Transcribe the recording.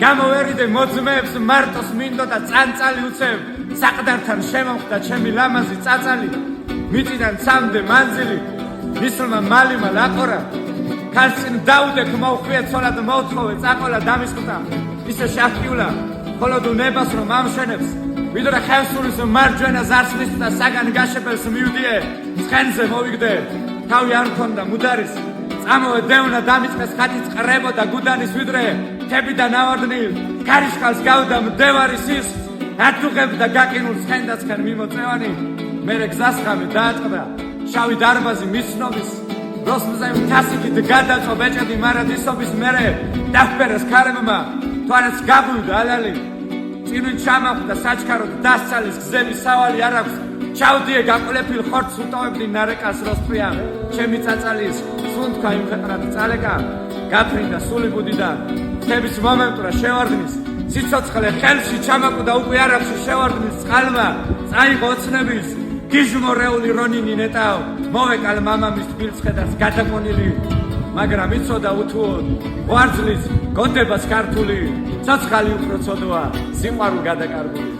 გამოვერიდე მოძმეებს მარტოს მინდოდა წანწალი უცებ საყდართან შემოხვდა ჩემი ლამაზი წაწალი მიწიდან ცამდე მანძილი მისლმა მალიმა ლაყორა ქარწინ დაუდექ მოუხვია ცოლად მოთხოვე წაყოლა დამისხდა ისე შახკიულა ხოლო დუ ნებას რომ ამშვენებს ვიდრე ხევსურის მარჯვენა ზარცმის და საგან გაშებელს მივდიე ცხენზე მოვიგდე თავი არ მქონდა მუდარის წამოვე დევნა დამიწყეს ხატი წყრებოდა გუდანის ვიდრე თებიდან ავარდნილ ქარიშხალს გავდა მდევარის ის ათუღებდა გაკინულ ცხენდაცხენ მიმოწევანი მერე გზასხამი დააწყდა შავი დარბაზი მისნობის როსმზე მთასიკით გადაწო ბეჭედი მარადისობის მერე დაფერეს ქარებმა თვალს გაგვივდა ალალი წინვით ჩამახვდა საჩქაროდ დასცალის გზები სავალი არ აქვს ჩავდიე გაყოლეფილ ხორცს უტოვებდი ნარეკას როსტრია ჩემი წაწალის სუნთქა იმხეტრად წალეკა გაფრინდა სული ბუდიდან ხების მომენტურა შევარდნის სიცოცხლე ხელში ჩამაკვდა უკვე არაფში შევარდნის წყალმა წაიღო ოცნების გიჟმორეული რონინი ნეტაო მოვეკალ მამამის თბილსხედას გადაკონილი მაგრამ იცოდა უთუოდ ვარძლის გონდებას ქართული ცოცხალი უფრო ცოდვა სიყვარულ გადაკარგული